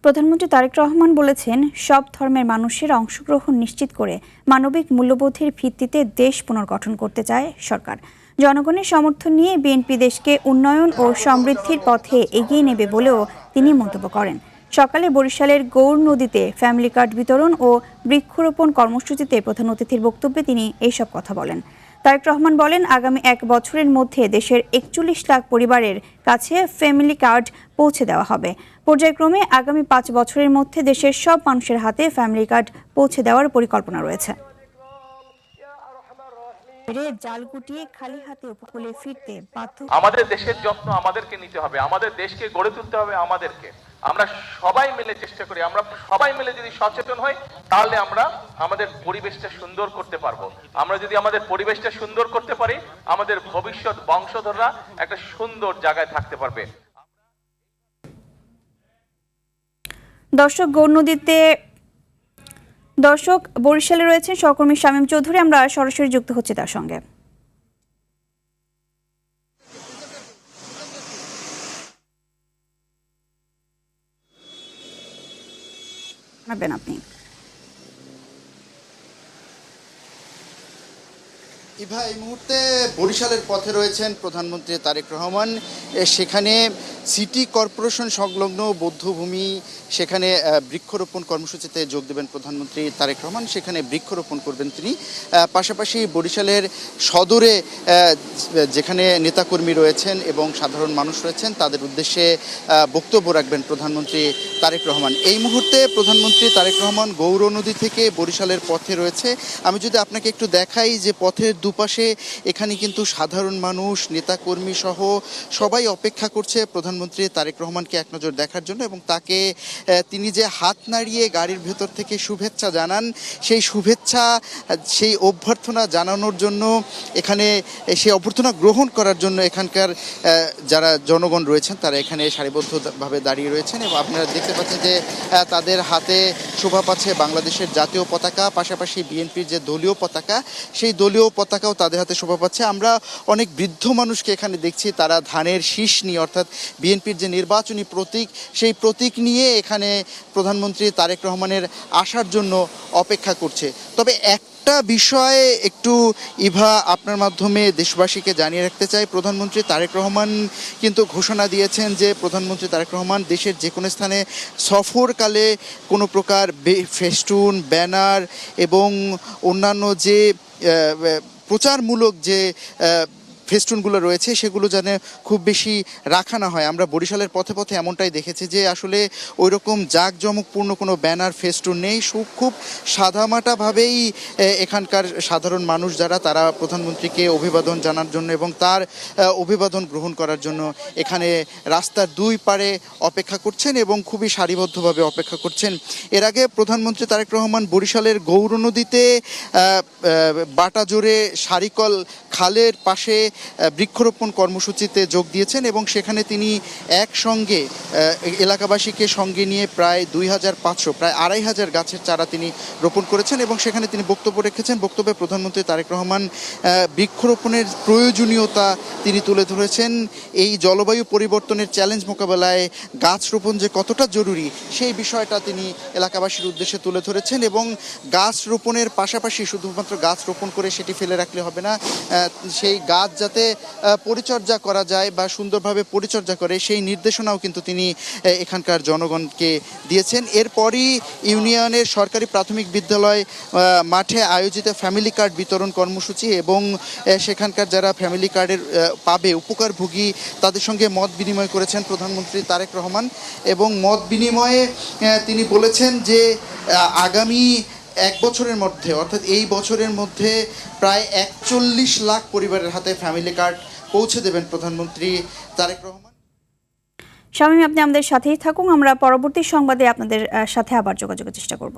প্রধানমন্ত্রী তারেক রহমান বলেছেন, সব ধর্মের মানুষের অংশগ্রহণ নিশ্চিত করে মানবিক মূল্যবোধের ভিত্তিতে দেশ পুনর্গঠন করতে চায় সরকার। জনগণের সমর্থন নিয়ে বিএনপি দেশকে উন্নয়ন ও সমৃদ্ধির পথে এগিয়ে নেবে বলেও তিনি মন্তব্য করেন। সকালে বরিশালের গৌর নদীতে ফ্যামিলি কার্ড বিতরণ ও বৃক্ষরোপণ কর্মসূচিতে প্রধান অতিথির বক্তব্যে তিনি এইসব কথা বলেন। তারেক রহমান বলেন, আগামী 1 বছরের মধ্যে দেশের 41 লাখ পরিবারের কাছে ফ্যামিলি কার্ড পৌঁছে দেওয়া হবে। পর্যায়ক্রমে আগামী 5 বছরের মধ্যে দেশের সব মানুষের হাতে ফ্যামিলি কার্ড পৌঁছে দেওয়ার পরিকল্পনা রয়েছে। জাল গুটিয়ে খালি হাতে উপকূলে ফিরতে বাধ্য। আমাদের দেশের যত্ন আমাদেরকে নিতে হবে, আমাদের দেশকে গড়ে তুলতে হবে আমাদেরকে। আমরা সবাই মিলে চেষ্টা করি, আমরা সবাই মিলে যদি সচেতন হই তাহলে আমরা আমাদের পরিবেশটা সুন্দর করতে পারবো। আমরা যদি আমাদের পরিবেশটা সুন্দর করতে পারি, আমাদের ভবিষ্যৎ বংশধররা একটা সুন্দর জায়গায় থাকতে পারবে। দর্শক বরিশালে রয়েছেন সহকর্মী শামীম চৌধুরী, আমরা সরাসরি যুক্ত হচ্ছি তার সঙ্গে। আপনি ইভা, এই মুহূর্তে বরিশালের পথে রয়েছেন প্রধানমন্ত্রী তারেক রহমান। সেখানে সিটি কর্পোরেশন সংলগ্ন বৌদ্ধভূমি, সেখানে বৃক্ষরোপণ কর্মসূচিতে যোগ দেবেন প্রধানমন্ত্রী তারেক রহমান। সেখানে বৃক্ষরোপণ করবেন তিনি। পাশাপাশি বরিশালের সদরে যেখানে নেতাকর্মী রয়েছেন এবং সাধারণ মানুষ রয়েছেন তাদের উদ্দেশ্যে বক্তব্য রাখবেন প্রধানমন্ত্রী তারেক রহমান। এই মুহূর্তে প্রধানমন্ত্রী তারেক রহমান গৌর নদী থেকে বরিশালের পথে রয়েছে। আমি যদি আপনাকে একটু দেখাই যে পথের দুপাশে এখানে কিন্তু সাধারণ মানুষ, নেতাকর্মী সহ সবাই অপেক্ষা করছে প্রধানমন্ত্রী তারেক রহমানকে এক নজর দেখার জন্য, এবং তাকে তিনি যে হাত নাড়িয়ে গাড়ির ভেতর থেকে শুভেচ্ছা জানান, সেই শুভেচ্ছা, সেই অভ্যর্থনা জানানোর জন্য, এখানে সেই অভ্যর্থনা গ্রহণ করার জন্য এখানকার যারা জনগণ রয়েছেন তারা এখানে সারিবদ্ধভাবে দাঁড়িয়ে রয়েছেন। এবং আপনারা দেখতে পাচ্ছেন যে তাদের হাতে শোভা পাচ্ছে বাংলাদেশের জাতীয় পতাকা, পাশাপাশি বিএনপির যে দলীয় পতাকা, সেই দলীয় পতাকাও তাদের হাতে শোভা পাচ্ছে। আমরা অনেক বৃদ্ধ মানুষকে এখানে দেখছি, তারা ধানের শীষ নিয়ে, অর্থাৎ বিএনপির যে নির্বাচনী প্রতীক, সেই প্রতীক নিয়ে এখানে প্রধানমন্ত্রী তারেক রহমানের আসার জন্য অপেক্ষা করছে। তবে একটা বিষয়ে একটু ইভা আপনার মাধ্যমে দেশবাসীকে জানিয়ে রাখতে চাই, প্রধানমন্ত্রী তারেক রহমান কিন্তু ঘোষণা দিয়েছেন যে প্রধানমন্ত্রী তারেক রহমান দেশের যে কোনো স্থানে সফরকালে কোনো প্রকার ফেস্টুন, ব্যানার এবং অন্যান্য যে প্রচারমূলক যে ফেস্টুনগুলো রয়েছে সেগুলো যেন খুব বেশি রাখা না হয়। আমরা বরিশালের পথে পথে এমনটাই দেখেছি যে আসলে ওই রকম জাঁকজমকপূর্ণ কোনো ব্যানার, ফেস্টুন নেই। খুব সাদামাটাভাবেই এখানকার সাধারণ মানুষ যারা, তারা প্রধানমন্ত্রীকে অভিবাদন জানার জন্য এবং তার অভিবাদন গ্রহণ করার জন্য এখানে রাস্তার দুই পারে অপেক্ষা করছেন এবং খুবই সারিবদ্ধভাবে অপেক্ষা করছেন। এর আগে প্রধানমন্ত্রী তারেক রহমান বরিশালের গৌর নদীতে বাটাজোরে সারিকল খালের পাশে বৃক্ষরোপণ কর্মসূচিতে যোগ দিয়েছেন এবং সেখানে তিনি একসঙ্গে এলাকাবাসীকে সঙ্গে নিয়ে প্রায় 2500, প্রায় 2500 গাছের চারা তিনি রোপণ করেছেন এবং সেখানে তিনি বক্তব্য রেখেছেন। বক্তব্যে প্রধানমন্ত্রী তারেক রহমান বৃক্ষরোপণের প্রয়োজনীয়তা তিনি তুলে ধরেছেন। এই জলবায়ু পরিবর্তনের চ্যালেঞ্জ মোকাবেলায় গাছ রোপণ যে কতটা জরুরি সেই বিষয়টা তিনি এলাকাবাসীর উদ্দেশ্যে তুলে ধরেছেন এবং গাছ রোপণের পাশাপাশি শুধুমাত্র গাছ রোপণ করে সেটি ফেলে রাখলে হবে না, সেই গাছ যাতে পরিচর্যা করা যায় বা সুন্দরভাবে পরিচর্যা করে সেই নির্দেশনাও কিন্তু তিনি এখানকার জনগণকে দিয়েছেন। এরপরই ইউনিয়নের সরকারি প্রাথমিক বিদ্যালয় মাঠে আয়োজিত ফ্যামিলি কার্ড বিতরণ কর্মসূচি এবং সেখানকার যারা ফ্যামিলি কার্ডের পাবে উপকারভোগী তাদের সঙ্গে মত বিনিময় করেছেন প্রধানমন্ত্রী তারেক রহমান এবং মত বিনিময়ে তিনি বলেছেন যে আগামী 1 বছরের মধ্যে, অর্থাৎ এই বছরের মধ্যে প্রায় 41 লাখ পরিবারের হাতে ফ্যামিলি কার্ড পৌঁছে দেবেন প্রধানমন্ত্রী তারেক রহমান। শামীম, আপনি আমাদের সাথেই থাকুন, আমরা পরবর্তী সংবাদে আপনাদের সাথে আবার যোগাযোগের চেষ্টা করব।